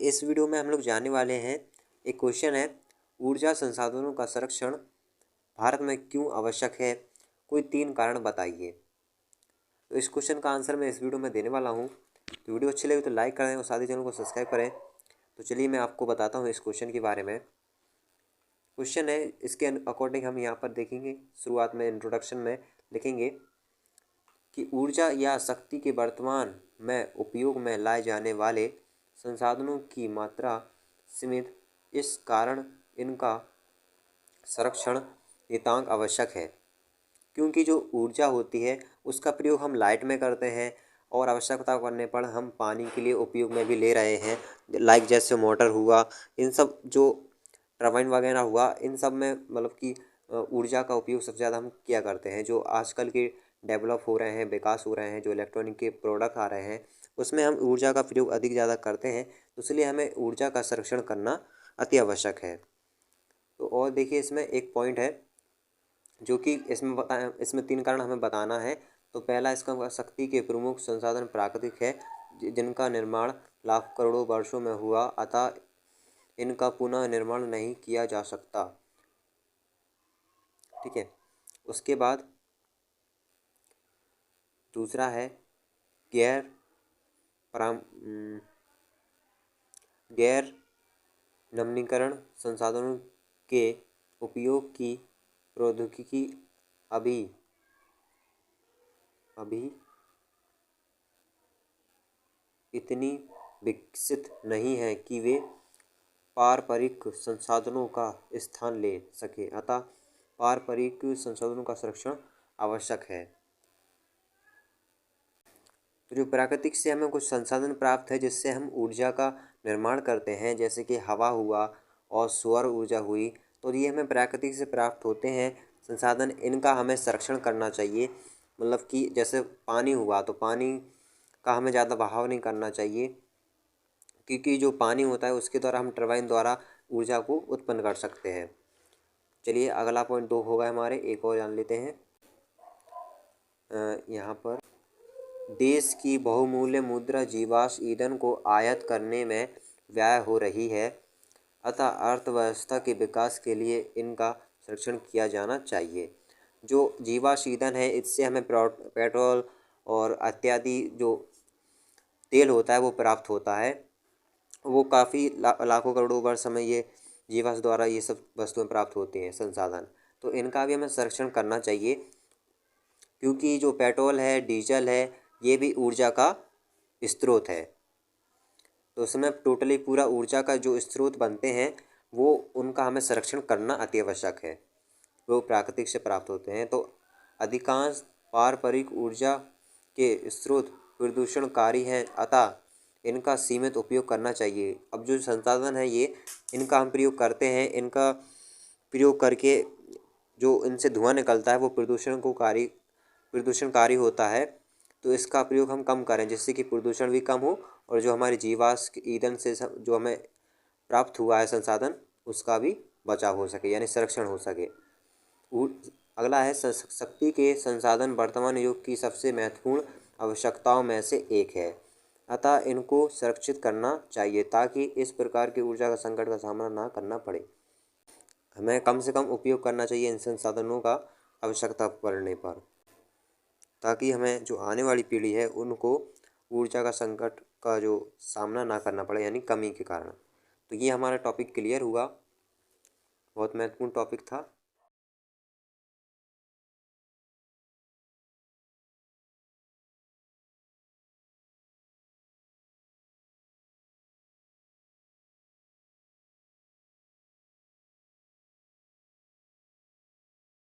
इस वीडियो में हम लोग जानने वाले हैं, एक क्वेश्चन है, ऊर्जा संसाधनों का संरक्षण भारत में क्यों आवश्यक है, कोई 3 कारण बताइए। तो इस क्वेश्चन का आंसर मैं इस वीडियो में देने वाला हूँ। तो वीडियो अच्छी लगी तो लाइक करें और साथ ही चैनल को सब्सक्राइब करें। तो चलिए मैं आपको बताता हूँ इस क्वेश्चन के बारे में। क्वेश्चन है, इसके अकॉर्डिंग हम यहाँ पर देखेंगे, शुरुआत में इंट्रोडक्शन में लिखेंगे कि ऊर्जा या शक्ति के वर्तमान में उपयोग में लाए जाने वाले संसाधनों की मात्रा सीमित, इस कारण इनका संरक्षण नितांत आवश्यक है। क्योंकि जो ऊर्जा होती है उसका प्रयोग हम लाइट में करते हैं और आवश्यकता पड़ने पर हम पानी के लिए उपयोग में भी ले रहे हैं, लाइक जैसे मोटर हुआ, इन सब जो टरबाइन वगैरह हुआ, इन सब में मतलब कि ऊर्जा का उपयोग सबसे ज़्यादा हम किया करते हैं। जो आजकल के डेवलप हो रहे हैं, विकास हो रहे हैं, जो इलेक्ट्रॉनिक के प्रोडक्ट आ रहे हैं, उसमें हम ऊर्जा का प्रयोग अधिक ज़्यादा करते हैं। तो इसलिए हमें ऊर्जा का संरक्षण करना अति आवश्यक है। तो और देखिए, इसमें एक पॉइंट है जो कि इसमें 3 कारण हमें बताना है। तो पहला, इसका शक्ति के प्रमुख संसाधन प्राकृतिक है, जिनका निर्माण लाख करोड़ों वर्षों में हुआ, अतः इनका पुनः निर्माण नहीं किया जा सकता। ठीक है। उसके बाद दूसरा है गैर नवीनीकरण संसाधनों के उपयोग की प्रौद्योगिकी अभी इतनी विकसित नहीं है कि वे पारंपरिक संसाधनों का स्थान ले सके, अतः पारंपरिक संसाधनों का संरक्षण आवश्यक है। तो जो प्राकृतिक से हमें कुछ संसाधन प्राप्त है जिससे हम ऊर्जा का निर्माण करते हैं, जैसे कि हवा हुआ और सौर ऊर्जा हुई, तो ये हमें प्राकृतिक से प्राप्त होते हैं संसाधन। इनका हमें संरक्षण करना चाहिए। मतलब कि जैसे पानी हुआ, तो पानी का हमें ज़्यादा बहाव नहीं करना चाहिए, क्योंकि जो पानी होता है उसके द्वारा हम टरबाइन द्वारा ऊर्जा को उत्पन्न कर सकते हैं। चलिए अगला पॉइंट 2 होगा हमारे, एक और जान लेते हैं। यहाँ पर देश की बहुमूल्य मुद्रा जीवाश्म ईंधन को आयात करने में व्यय हो रही है, अतः अर्थव्यवस्था के विकास के लिए इनका संरक्षण किया जाना चाहिए। जो जीवाश्म ईंधन है, इससे हमें पेट्रोल और इत्यादि जो तेल होता है वो प्राप्त होता है। वो काफ़ी लाखों करोड़ों वर्ष में ये जीवाश्म द्वारा ये सब वस्तुएं प्राप्त होती हैं, संसाधन। तो इनका भी हमें संरक्षण करना चाहिए, क्योंकि जो पेट्रोल है, डीजल है, ये भी ऊर्जा का स्रोत है। तो उसमें टोटली पूरा ऊर्जा का जो स्रोत बनते हैं, वो उनका हमें संरक्षण करना अति आवश्यक है। वो प्राकृतिक से प्राप्त होते हैं। तो अधिकांश पारंपरिक ऊर्जा के स्रोत प्रदूषणकारी हैं, अतः इनका सीमित उपयोग करना चाहिए। अब जो संसाधन है ये, इनका हम प्रयोग करते हैं, इनका प्रयोग करके जो इनसे धुआं निकलता है वो प्रदूषणकारी होता है। तो इसका प्रयोग हम कम करें, जिससे कि प्रदूषण भी कम हो और जो हमारे जीवाश्म ईंधन से जो हमें प्राप्त हुआ है संसाधन, उसका भी बचाव हो सके, यानी संरक्षण हो सके। अगला है, शक्ति के संसाधन वर्तमान युग की सबसे महत्वपूर्ण आवश्यकताओं में से एक है, अतः इनको संरक्षित करना चाहिए ताकि इस प्रकार की ऊर्जा का संकट का सामना ना करना पड़े। हमें कम से कम उपयोग करना चाहिए इन संसाधनों का आवश्यकता पड़ने पर, ताकि हमें जो आने वाली पीढ़ी है उनको ऊर्जा का संकट का जो सामना ना करना पड़े, यानी कमी के कारण। तो ये हमारा टॉपिक क्लियर हुआ, बहुत महत्वपूर्ण टॉपिक था।